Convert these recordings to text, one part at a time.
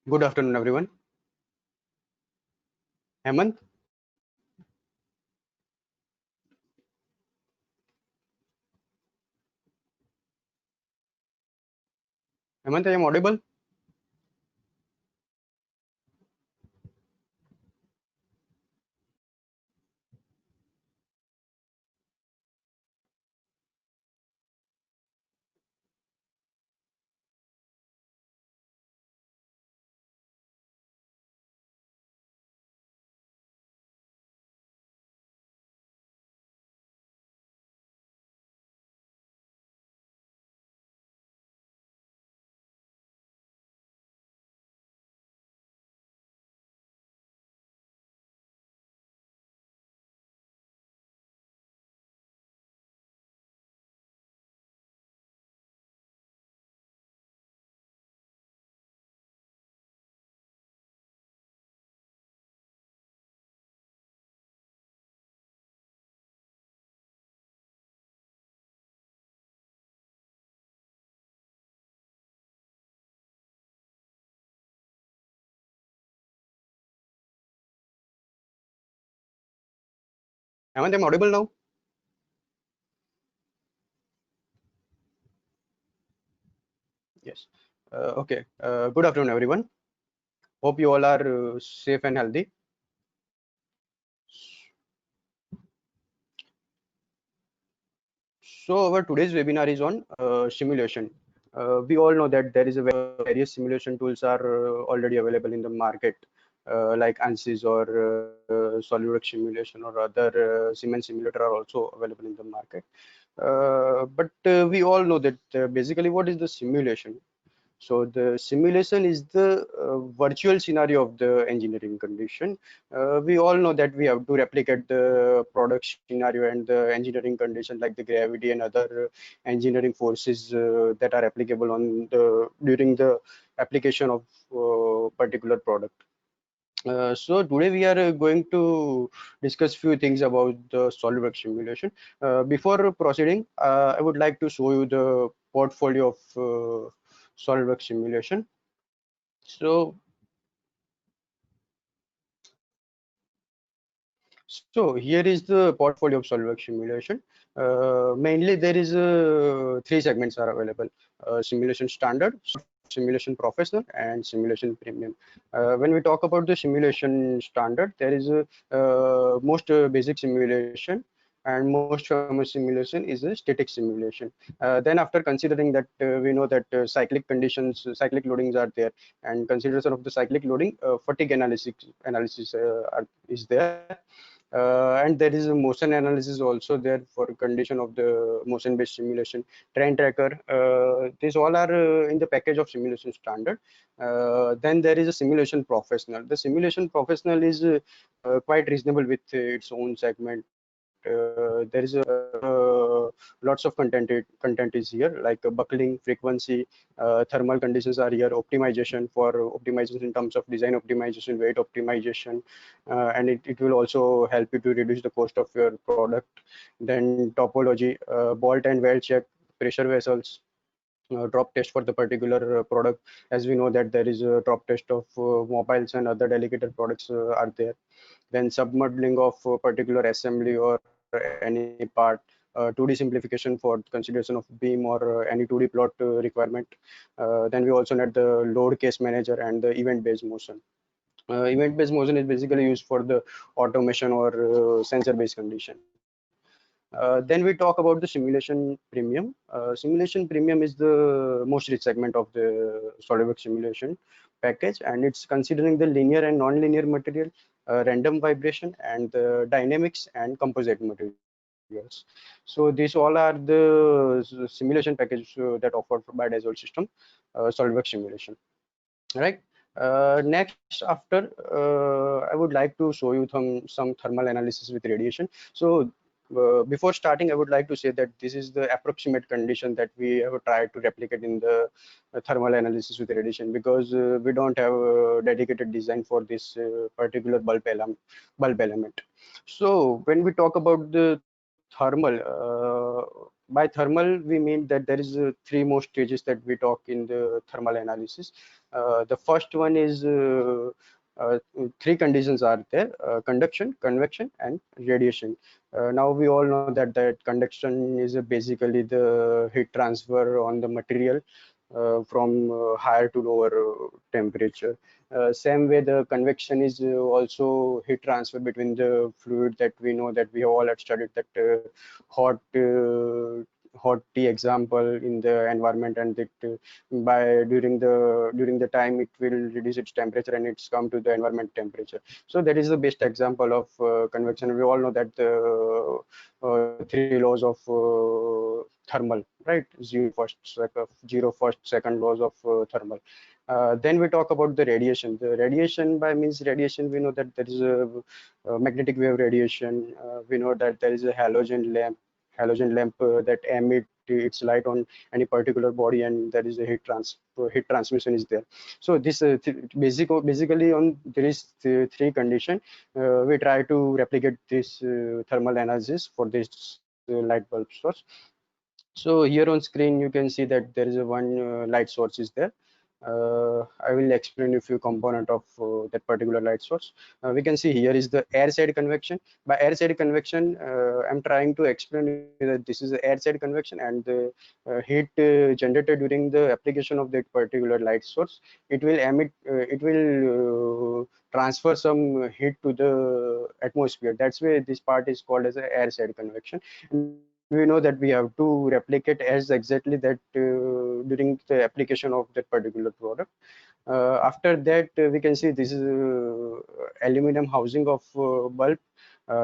Good afternoon, everyone. Hemant, Hemant, I am audible. Hemant, I am audible now. Yes. Okay. Good afternoon, everyone. Hope you all are safe and healthy. So, our today's webinar is on simulation. We all know that there is a various simulation tools are already available in the market, like ANSYS or SolidWorks simulation or other Siemens simulator are also available in the market. But we all know that basically what is the simulation? So the simulation is the virtual scenario of the engineering condition. We all know that we have to replicate the product scenario and the engineering condition like the gravity and other engineering forces that are applicable on the during the application of particular product. So today we are going to discuss few things about the SolidWorks simulation. Before proceeding, I would like to show you the portfolio of SolidWorks simulation. So, so here is the portfolio of SolidWorks simulation. Mainly there is three segments are available: simulation standard, simulation professional, and simulation premium. When we talk about the simulation standard, there is a most basic simulation, and most famous simulation is a static simulation. Then after considering that we know that cyclic conditions, cyclic loadings are there, and consideration of the cyclic loading, fatigue analysis is there. And there is a motion analysis also there for condition of the motion based simulation. Train tracker, these all are in the package of simulation standard. Then there is a simulation professional. The simulation professional is quite reasonable with its own segment. There is lots of content is here, like buckling frequency, thermal conditions are here, optimization for optimization in terms of design optimization, weight optimization, and it will also help you to reduce the cost of your product. Then topology, bolt and weld check, pressure vessels, drop test for the particular product. As we know that there is a drop test of mobiles and other delicate products are there. Then submodeling of particular assembly or any part, 2D simplification for consideration of beam or any 2D plot requirement. Then we also need the load case manager and the event-based motion. Event-based motion is basically used for the automation or sensor-based condition. Then we talk about the simulation premium. Simulation premium is the most rich segment of the SolidWorks simulation package, and it's considering the linear and non-linear material, random vibration, and the dynamics and composite materials. So these all are the simulation package that offered by Dassault System, SolidWorks simulation. Right. Next, after I would like to show you some thermal analysis with radiation. So before starting, I would like to say that this is the approximate condition that we have tried to replicate in the thermal analysis with radiation, because we don't have a dedicated design for this particular bulb element. So when we talk about the thermal, By thermal, we mean that there is three more stages that we talk in the thermal analysis. The first one is uh, three conditions are there: conduction, convection, and radiation. Now we all know that conduction is basically the heat transfer on the material from higher to lower temperature. Same way, the convection is also heat transfer between the fluid that we know that we have all had studied that hot hot tea example in the environment, and that by during the time it will reduce its temperature and it's come to the environment temperature. So that is the best example of convection. We all know that the three laws of thermal, right? Zero first second laws of thermal. Then we talk about the radiation. The radiation, by means radiation, we know that there is a magnetic wave radiation. We know that there is a halogen lamp that emit its light on any particular body, and there is a heat transmission is there. So this basically on there is three condition. We try to replicate this thermal analysis for this light bulb source. So here on screen, you can see that there is a one light source is there. I will explain a few component of that particular light source. We can see here is the air side convection. By air side convection, I'm trying to explain that this is air side convection, and the heat generated during the application of that particular light source, it will transfer some heat to the atmosphere. That's why this part is called as a air side convection. And we know that we have to replicate as exactly that during the application of that particular product. After that, we can see this is aluminum housing of bulb.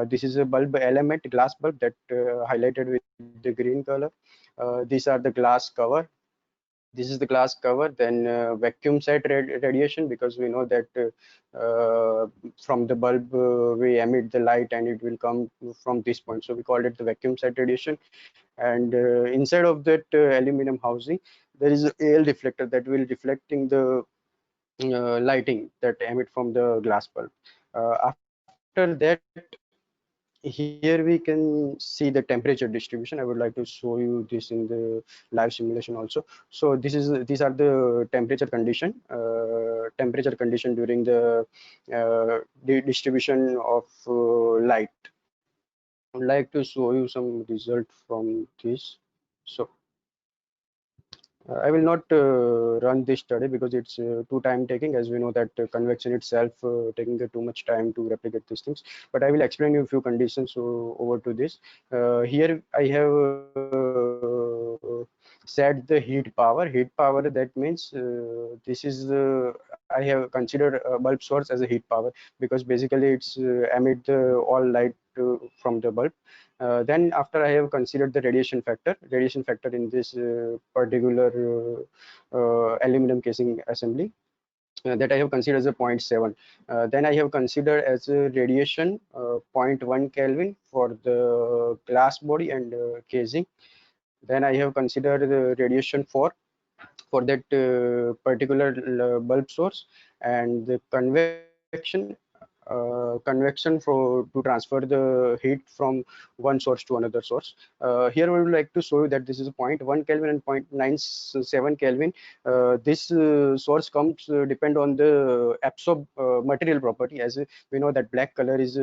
This is a bulb element, glass bulb that highlighted with the green color. These are the glass cover. This is the glass cover. Then vacuum side radiation, because we know that from the bulb we emit the light and it will come from this point, so we call it the vacuum side radiation. And inside of that aluminum housing, there is a AL reflector that will reflecting the lighting that emit from the glass bulb. After that, here we can see the temperature distribution. I would like to show you this in the live simulation also. So these are the temperature condition during the distribution of light. I would like to show you some result from this. So I will not run this study because it's too time taking, as we know that convection itself taking too much time to replicate these things. But I will explain you a few conditions. So over to this. Here I have set the heat power. Heat power, that means this is I have considered a bulb source as a heat power, because basically it's emit the all light from the bulb. Then after I have considered the radiation factor in this particular aluminum casing assembly, that I have considered as a zero point 0.7. Then I have considered as a radiation 0.1 Kelvin for the glass body and casing. Then I have considered the radiation for that particular bulb source, and the convection for to transfer the heat from one source to another source. Here we would like to show you that this is 0.1 Kelvin and 0.97 Kelvin. This source comes depend on the absorb material property, as we know that black color is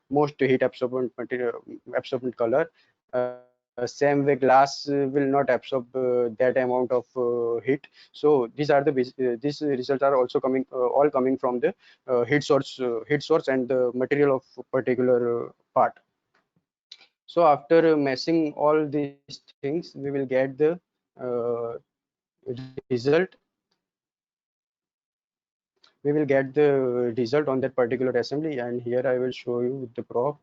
most heat absorbent material absorbent color. Same way, glass will not absorb that amount of heat. So these results are also coming all coming from the heat source and the material of particular part. So after meshing all these things, we will get the uh, result. We will get the result on that particular assembly, and here I will show you with the prop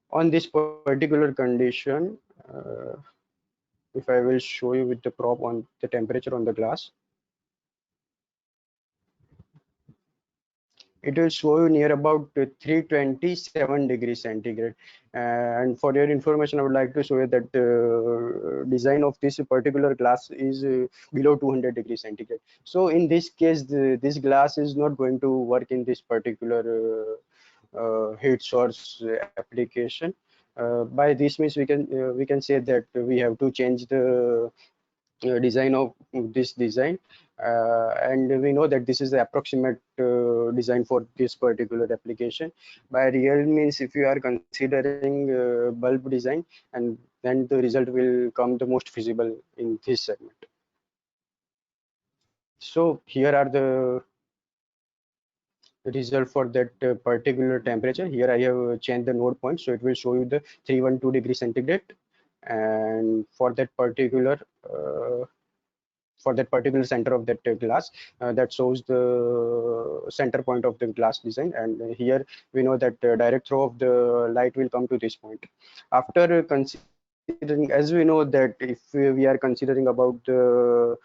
on this particular condition. If I will show you with the prop on the temperature on the glass, it will show you near about 327 degrees centigrade. And for your information, I would like to show you that design of this particular glass is below 200 degrees centigrade. So in this case, this glass is not going to work in this particular heat source application. By this means we can say that we have to change the design of this design, and we know that this is the approximate design for this particular application. By real means, if you are considering bulb design, and then the result will come the most feasible in this segment. So here are the result for that particular temperature. Here I have changed the node point, so it will show you the 312 degree centigrade, and uh, for that particular center of that glass, that shows the center point of the glass design. And here we know that direct throw of the light will come to this point. After considering, as we know that if we are considering about the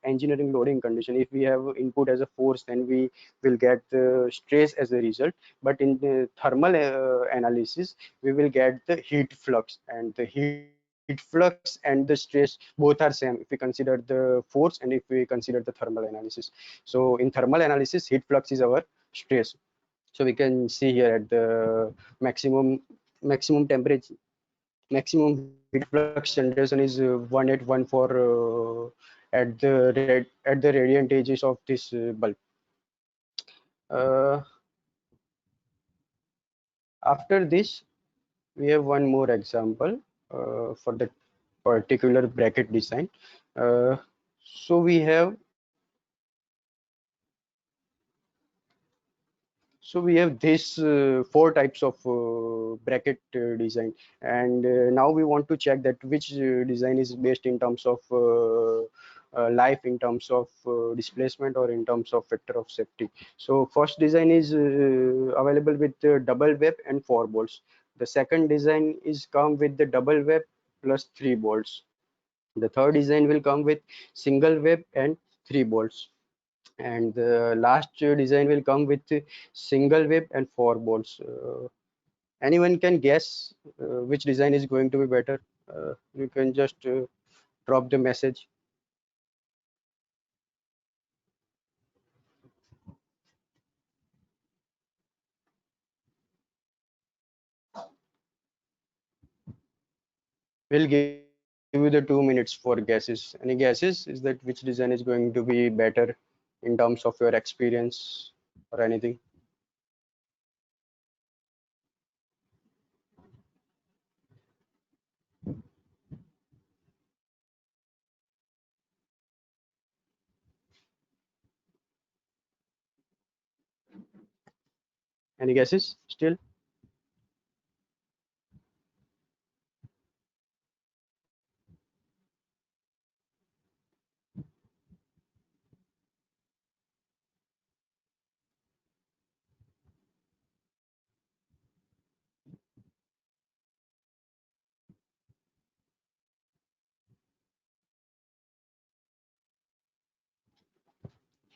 engineering loading condition, if we have input as a force, then we will get the stress as a result. But in the thermal analysis, we will get the heat flux, and the heat flux and the stress both are same if we consider the force and if we consider the thermal analysis. So in thermal analysis, heat flux is our stress. So we can see here at the maximum temperature, maximum heat flux generation is 1814 at the radiant edges of this bulb. uh, After this, we have one more example for the particular bracket design. uh, so we have this four types of bracket design, and now we want to check that which design is best in terms of life, in terms of displacement, or in terms of factor of safety. So first design is available with double web and 4 bolts. The second design is come with the double web plus 3 bolts. The third design will come with single web and 3 bolts, and the last design will come with single web and 4 bolts. Anyone can guess which design is going to be better? You can just drop the message. We'll give you the 2 minutes for guesses. Any guesses? Is that which design is going to be better in terms of your experience or anything? Any guesses still?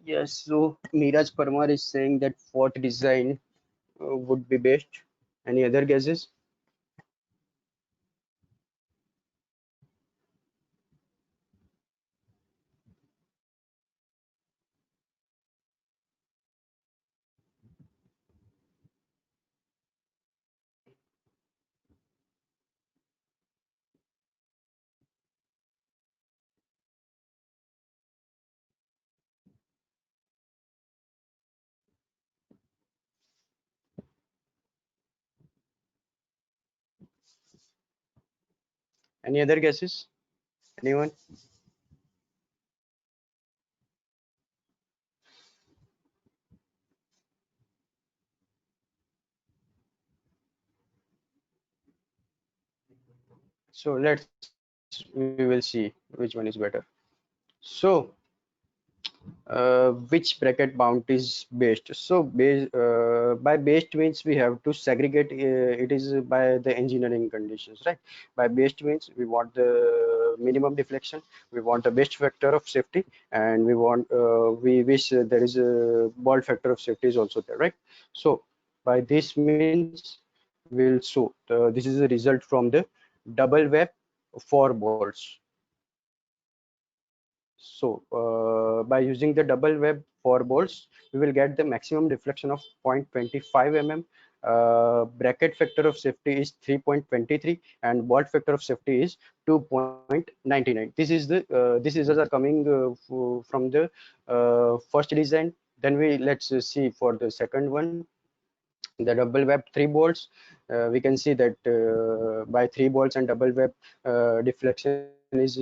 Yes, so Miraj Parmar is saying that fourth design would be best. Any other guesses? Any other guesses? Anyone? So we will see which one is better. So which bracket bound is based? So by based means we have to segregate it is by the engineering conditions, right? By based means we want the minimum deflection, we want the best factor of safety, and we wish there is a ball factor of safety is also there, right? So by this means we'll show this is a result from the double web 4 bolts. So by using the double web 4 bolts, we will get the maximum deflection of 0.25 mm, Bracket factor of safety is 3.23 and bolt factor of safety is 2.99. This is are coming from the first design. Then let's see for the second one, the double web 3 bolts. We can see that by 3 bolts and double web, deflection is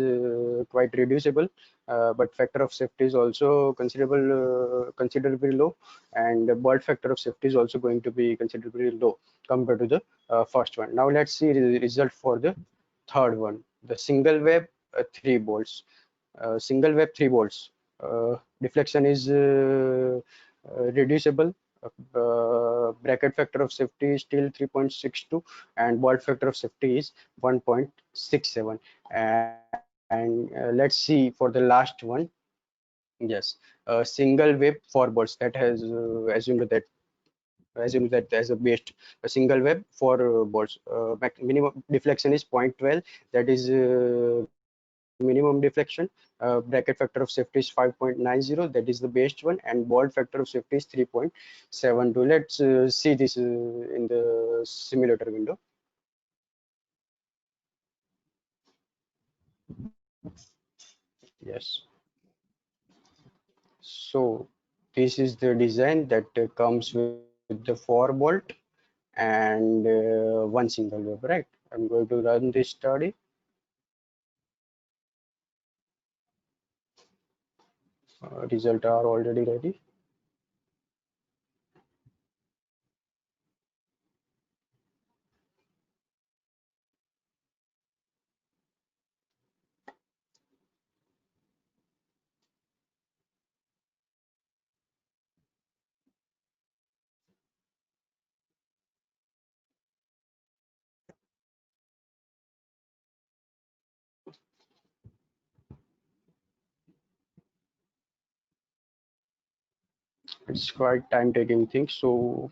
quite reducible, but factor of safety is also considerably low, and the bolt factor of safety is also going to be considerably low compared to the first one. Now let's see the result for the third one, the single web 3 bolts. Single web 3 bolts, deflection is reducible. Bracket factor of safety is still 3.62 and bolt factor of safety is 1.67. And let's see for the last one. Yes, single web 4 bolts that has assumed that as a based a single web 4 bolts. Minimum deflection is 0.12, that is minimum deflection. Bracket factor of safety is 5.90, that is the best one, and bolt factor of safety is 3.72. Let's see this in the simulator window. Yes, so this is the design that comes with the 4 bolt and one single web, right? I'm going to run this study. Result are already ready. It's quite time-taking thing, so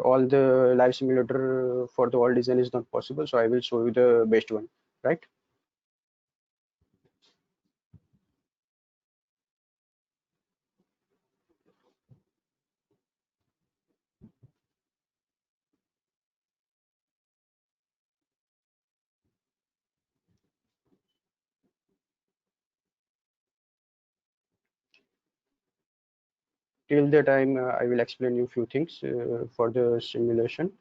all the live simulator for the all design is not possible, so I will show you the best one, right? Till the time I will explain you few things for the simulation.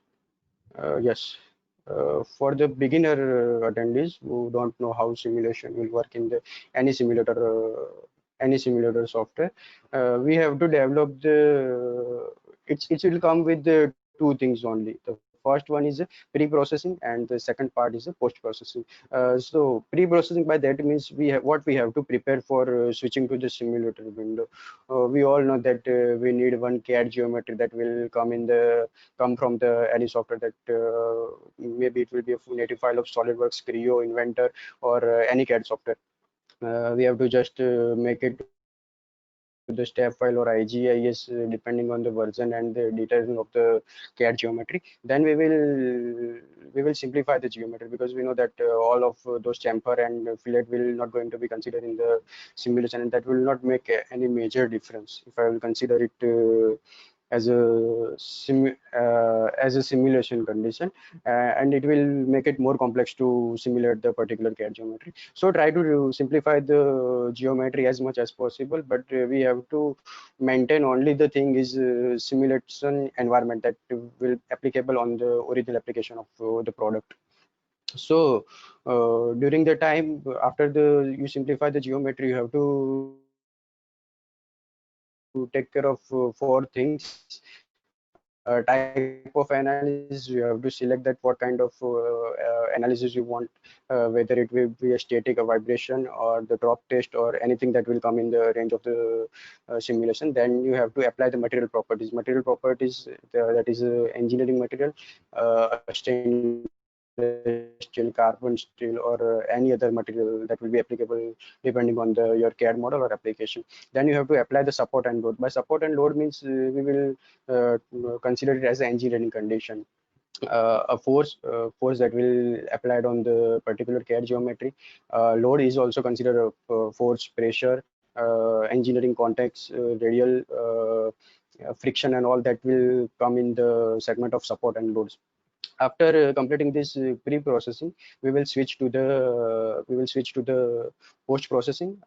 Yes, for the beginner attendees who don't know how simulation will work in the any simulator software, we have to develop the it will come with the two things only. The first one is pre-processing and the second part is post-processing. So pre-processing, by that means we have to prepare for switching to the simulator window. We all know that we need one CAD geometry that will come from the any software that maybe it will be a native file of SolidWorks, Creo, Inventor, or any CAD software. We have to just make it to the step file or IGIS depending on the version and the detailing of the CAD geometry. Then we will simplify the geometry, because we know that all of those chamfer and fillet will not going to be considered in the simulation, and that will not make any major difference if I will consider it as a simulation condition, and it will make it more complex to simulate the particular CAD geometry. So try to simplify the geometry as much as possible, but we have to maintain only the thing is simulation environment that will applicable on the original application of the product. So during the time after the you simplify the geometry, you have to take care of 4 things. Type of analysis, you have to select that what kind of analysis you want, whether it will be a static, a vibration, or the drop test, or anything that will come in the range of the simulation. Then you have to apply the material properties. Material properties, that is engineering material, stainless steel, carbon steel, or any other material that will be applicable depending on your CAD model or application. Then you have to apply the support and load. By support and load means we will consider it as an engineering condition. A force that will applied on the particular CAD geometry. Load is also considered a force, pressure, engineering context, radial friction and all that will come in the segment of support and loads. After completing this pre-processing, we will switch to the post-processing.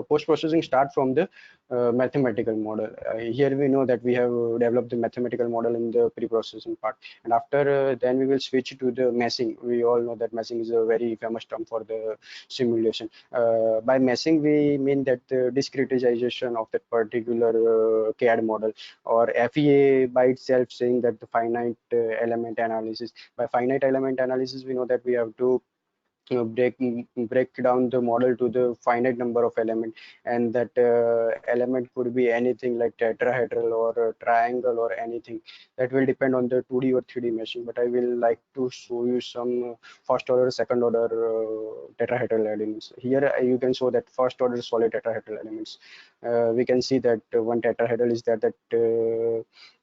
Post-processing start from the mathematical model. Here we know that we have developed the mathematical model in the pre-processing part, and after then we will switch to the meshing. We all know that meshing is a very famous term for the simulation. By meshing, we mean that the discretization of that particular CAD model, or FEA by itself saying that the finite element analysis. By finite element analysis, we know that we have to break down the model to the finite number of element, and that element could be anything like tetrahedral or triangle or anything. That will depend on the 2D or 3D meshing, but I will like to show you some first order, second order tetrahedral elements. Here you can show that first order solid tetrahedral elements. We can see that one tetrahedral is there that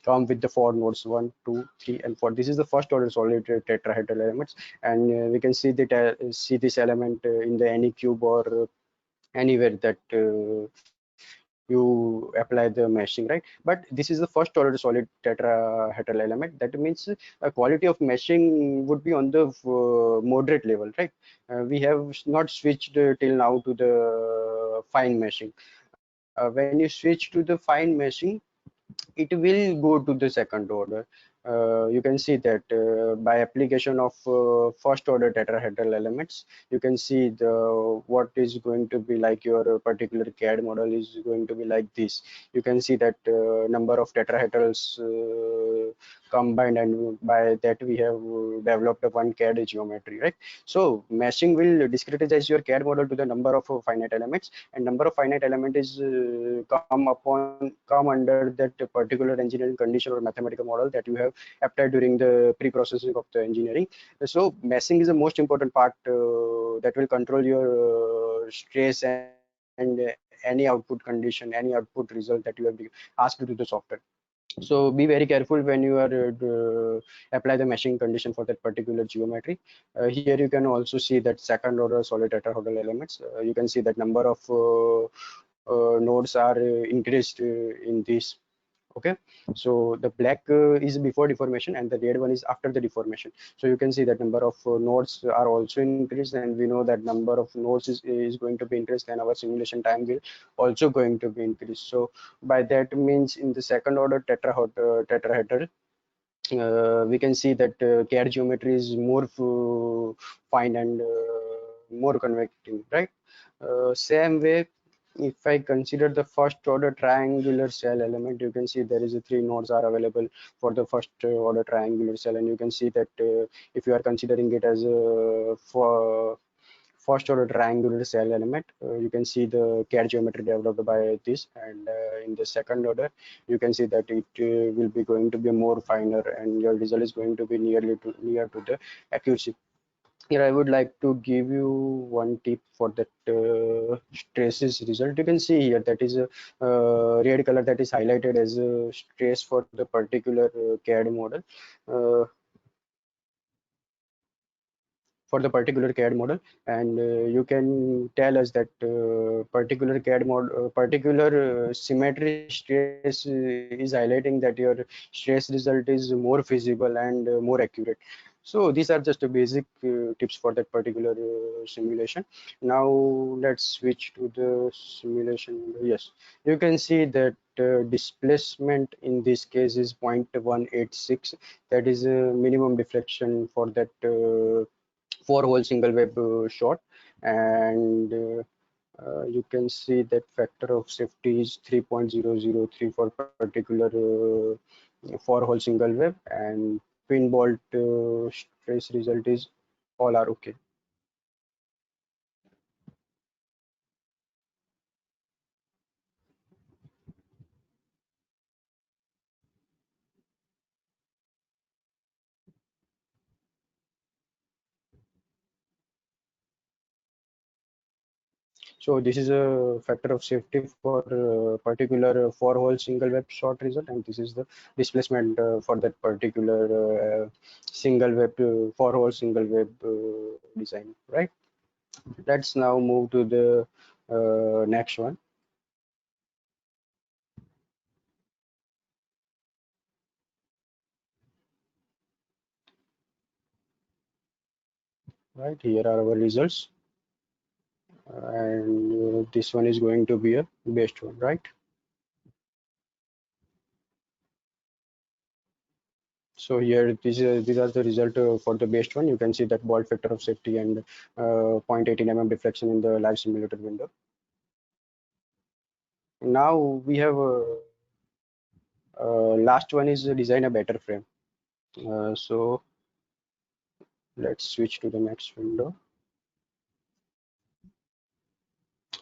come with the four nodes 1, 2, 3, and 4. This is the first order solid tetrahedral elements, and we can see that see this element in the any cube or anywhere that you apply the meshing, right? But this is the first order solid tetrahedral element. That means quality of meshing would be on the moderate level, right? We have not switched till now to the fine meshing. When you switch to the fine meshing, it will go to the second order. You can see that by application of first order tetrahedral elements, you can see the what is going to be like your particular CAD model is going to be like this. You can see that number of tetrahedrals combined, and by that we have developed a one CAD geometry, right? So meshing will discretize your CAD model to the number of finite elements, and number of finite element is come under that particular engineering condition or mathematical model that you have applied during the pre-processing of the engineering. So meshing is the most important part that will control your stress and any output condition, any output result that you have asked to the software. So be very careful when you are apply the meshing condition for that particular geometry. Here you can also see that second order solid tetrahedral elements. You can see that number of nodes are increased in this. Okay, so the black is before deformation and the red one is after the deformation. So you can see that number of nodes are also increased, and we know that number of nodes is going to be increased, and our simulation time will also going to be increased. So by that means in the second order tetrahedral, we can see that CAD geometry is more fine and more convecting, right? Same way, if I consider the first order triangular cell element, you can see there is a three nodes are available for the first order triangular cell, and you can see that if you are considering it as a for first order triangular cell element, you can see the CAD geometry developed by this, and in the second order you can see that it will be going to be more finer, and your result is going to be near to the accuracy. Here I would like to give you one tip for that stresses result. You can see here that is a red color that is highlighted as a stress for the particular CAD model. Uh, for the particular CAD model, and you can tell us that particular CAD model, particular symmetry stress is highlighting that your stress result is more feasible and more accurate. So these are just the basic tips for that particular simulation. Now let's switch to the simulation. Yes, you can see that displacement in this case is 0.186. That is a minimum deflection for that four hole single web shot, and you can see that factor of safety is 3.003 for particular four hole single web, and pin bolt stress result is all are okay. So this is a factor of safety for particular four hole single web shot result, and this is the displacement for that particular single web four hole single web design, right? Let's now move to the next one. right? Here are our results, and this one is going to be a best one, right? So here, these are the result for the best one. You can see that bolt factor of safety and 0.18 mm deflection in the live simulator window. Now we have last one is design a better frame. So let's switch to the next window.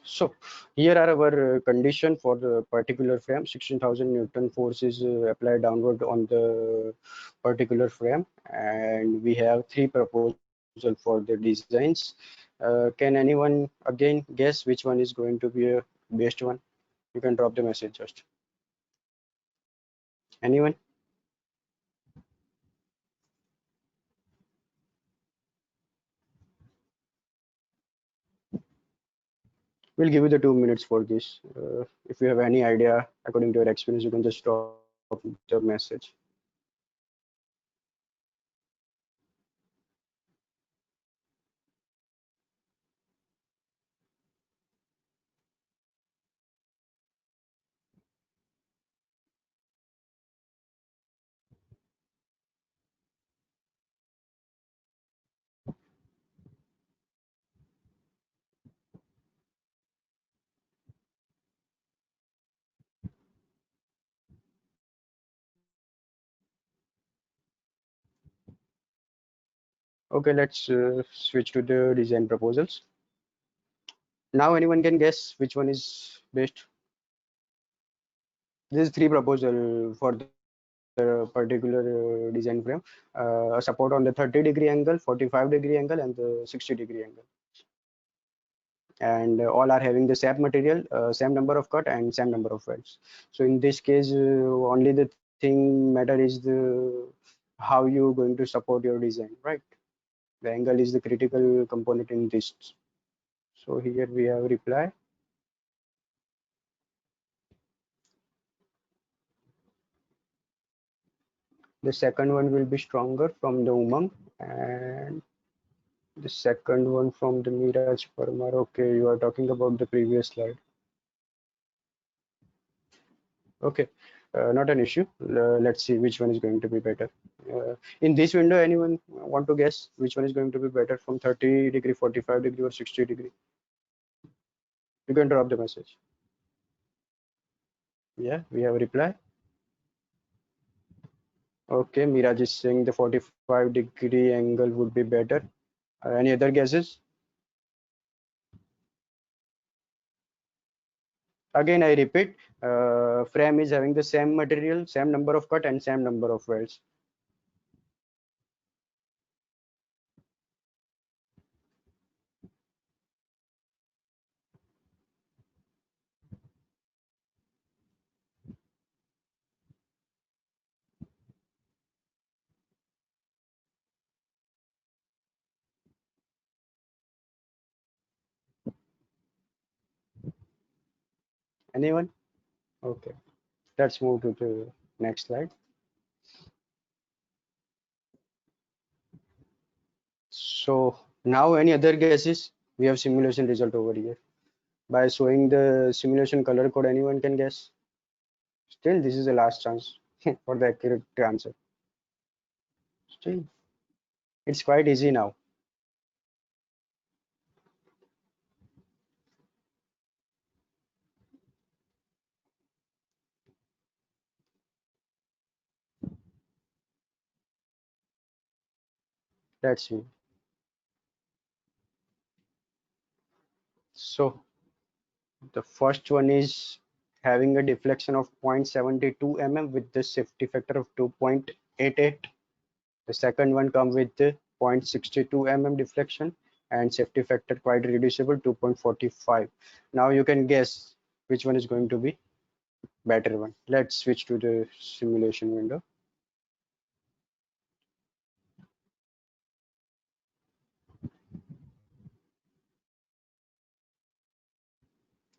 So here are our condition for the particular frame. 16,000 Newton force is applied downward on the particular frame, and we have three proposals for the designs. Can anyone again guess which one is going to be a best one? You can drop the message just. Anyone? We'll give you the 2 minutes for this. If you have any idea according to your experience, you can just drop the message. Okay, let's switch to the design proposals. Now anyone can guess which one is best. This is three proposal for the particular design frame. Support on the 30-degree angle, 45-degree angle, and the 60-degree angle. And all are having the same material, same number of cut, and same number of welds. So in this case, only the thing matter is the how you going to support your design, right? The angle is the critical component in this. So here we have reply. The second one will be stronger from the Umang, and the second one from the Miraj Parmar. Okay, you are talking about the previous slide. Okay, not an issue. Let's see which one is going to be better. In this window, anyone want to guess which one is going to be better from 30-degree, 45-degree, or 60-degree? You can drop the message. Yeah, we have a reply. Okay, Miraj is saying the 45-degree angle would be better. Any other guesses? Again, I repeat, frame is having the same material, same number of cut, and same number of welds. Anyone? Okay, let's move to the next slide. So now any other guesses? We have simulation result over here. By showing the simulation color code, anyone can guess. Still, this is the last chance for the accurate answer. Still, it's quite easy now. Let's see. So the first one is having a deflection of 0.72 mm with the safety factor of 2.88. The second one comes with the 0.62 mm deflection and safety factor quite reducible 2.45. Now you can guess which one is going to be better one. Let's switch to the simulation window.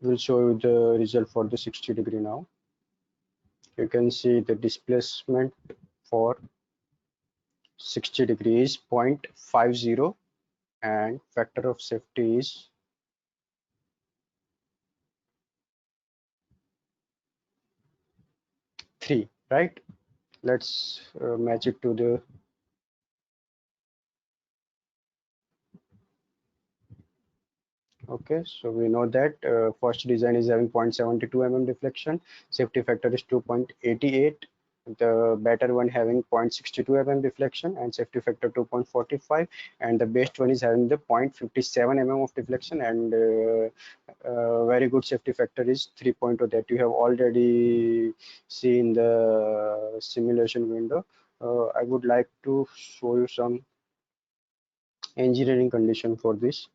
We'll show you the result for the 60-degree now. You can see the displacement for 60 degrees 0.50 and factor of safety is 3, right? Let's match it to the. Okay, so we know that first design is having 0.72 mm deflection, safety factor is 2.88, the better one having 0.62 mm deflection and safety factor 2.45, and the best one is having the 0.57 mm of deflection and very good safety factor is 3.0 that you have already seen the simulation window. I would like to show you some engineering condition for this.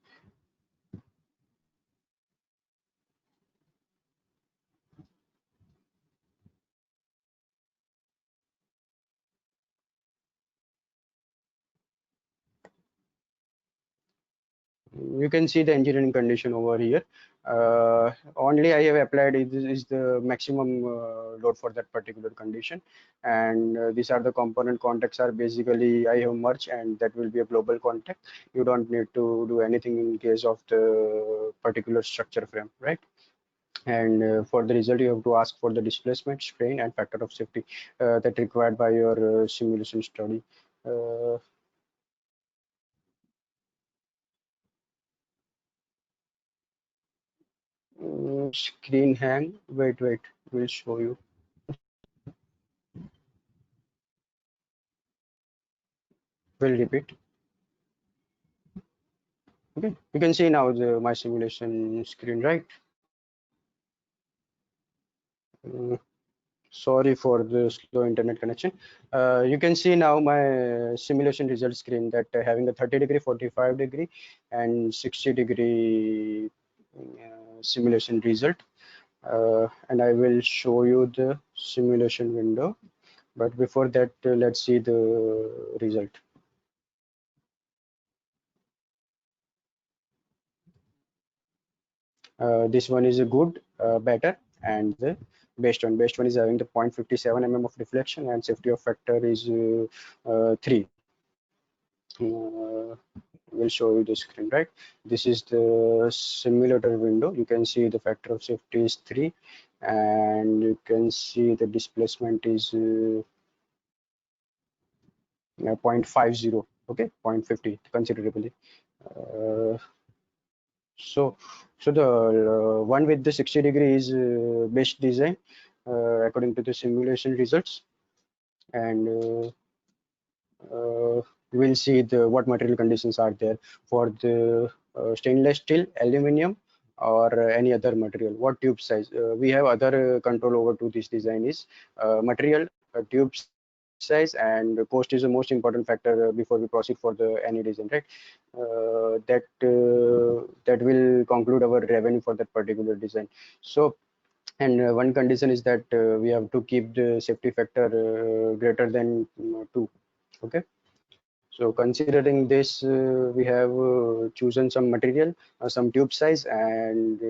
You can see the engineering condition over here. Only I have applied is the maximum load for that particular condition, and these are the component contacts are basically I have merged, and that will be a global contact. You don't need to do anything in case of the particular structure frame, right? And for the result, you have to ask for the displacement, strain, and factor of safety that required by your simulation study. Uh, Screen hang. Wait. We'll show you. We'll repeat. Okay, you can see now my simulation screen, right? Uh, Sorry for the slow internet connection. You can see now my simulation result screen that having a 30-degree, 45-degree, and 60-degree simulation result. And I will show you the simulation window. But before that, let's see the result. This one is a good, better, and the best one. Best one is having the 0.57 mm of deflection and safety of factor is 3. Uh, will show you the screen, right? This is the simulator window. You can see the factor of safety is 3, and you can see the displacement is 0.50. Okay, 0.50 considerably. Uh, So, so the one with the 60 degree is best design according to the simulation results, and we'll see the what material conditions are there for the stainless steel, aluminum, or any other material. What tube size? We have other control over to this design is material, tube size, and cost is the most important factor before we proceed for the any design, right? That will conclude our revenue for that particular design. So, and one condition is that we have to keep the safety factor greater than 2. Okay. So considering this, we have chosen some material, some tube size, and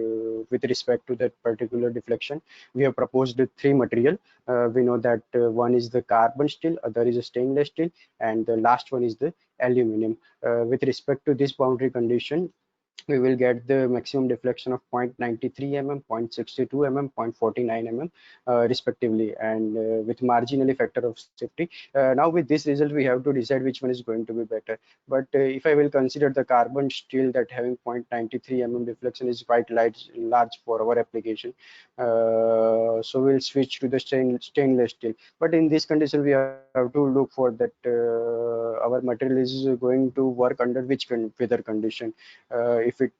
with respect to that particular deflection, we have proposed the 3 material. We know that one is the carbon steel, other is a stainless steel, and the last one is the aluminum. With respect to this boundary condition, we will get the maximum deflection of 0.93 mm, 0.62 mm, 0.49 mm respectively, and with marginally factor of safety. Now with this result, we have to decide which one is going to be better. But if I will consider the carbon steel that having 0.93 mm deflection is quite large for our application, so we'll switch to the stainless steel. But in this condition, we have to look for that our material is going to work under which weather condition, if it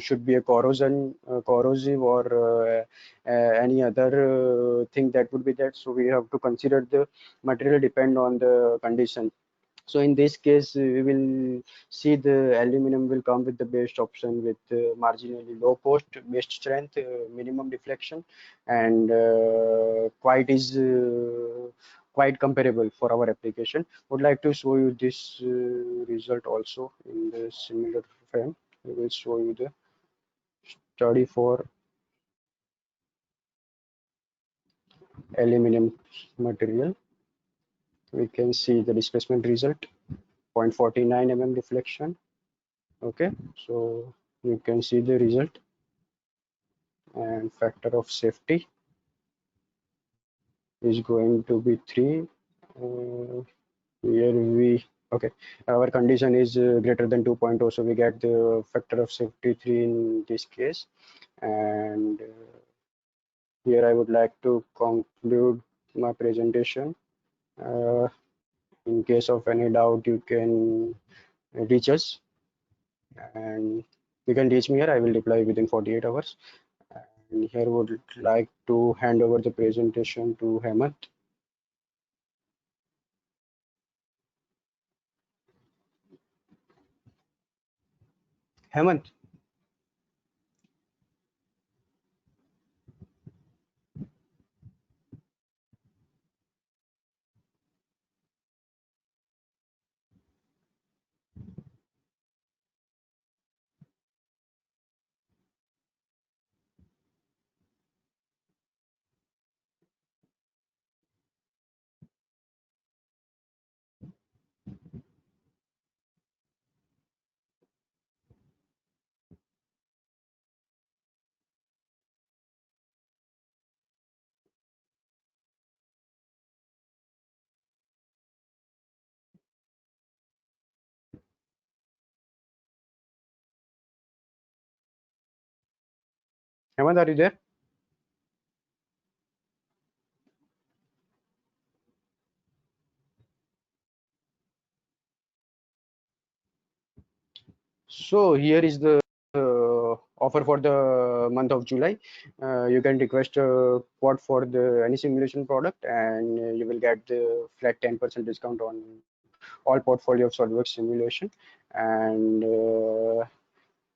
should be a corrosive or any other thing that would be that. So we have to consider the material depend on the condition. So in this case, we will see the aluminum will come with the best option with marginally low cost, best strength, minimum deflection, and quite comparable for our application. Would like to show you this result also in the similar frame. I will show you the study for aluminum material. We can see the displacement result 0.49 mm deflection Okay, so you can see the result, and factor of safety is going to be 3. Uh, Here we, okay, our condition is greater than 2.0, so we get the factor of safety 3 in this case. And here I would like to conclude my presentation. Uh, in case of any doubt, you can reach us, and you can reach me here. I will reply within 48 hours. And here would like to hand over the presentation to Hemant. Hemant, Hemant, are you there? So here is the offer for the month of July. You can request a quote for the any simulation product, and you will get the flat 10% discount on all portfolio of SolidWorks simulation. And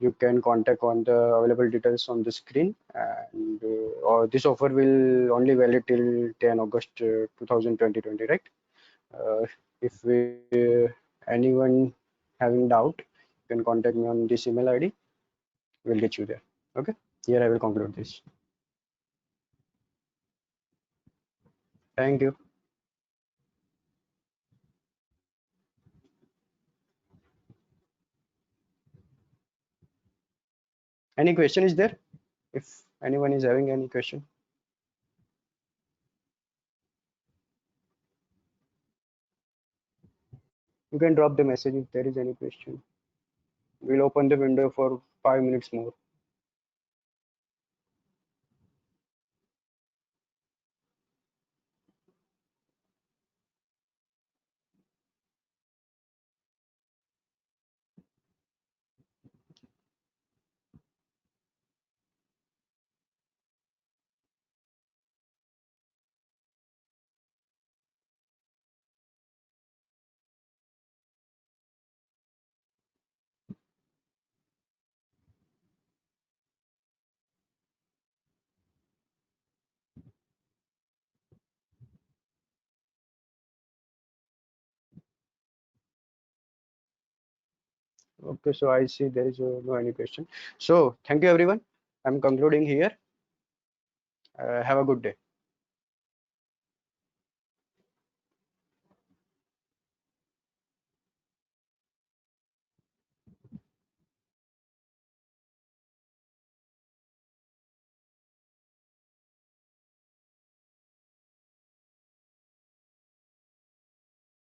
you can contact on the available details on the screen. And or this offer will only valid till 10 August 2020, right? Uh, if anyone having doubt, you can contact me on this email ID. We'll get you there. Okay. Here I will conclude this. Thank you. Any question is there? If anyone is having any question, you can drop the message if there is any question. We'll open the window for 5 minutes more. Okay, so I see there is no any question. So thank you everyone. I'm concluding here. Have a good day.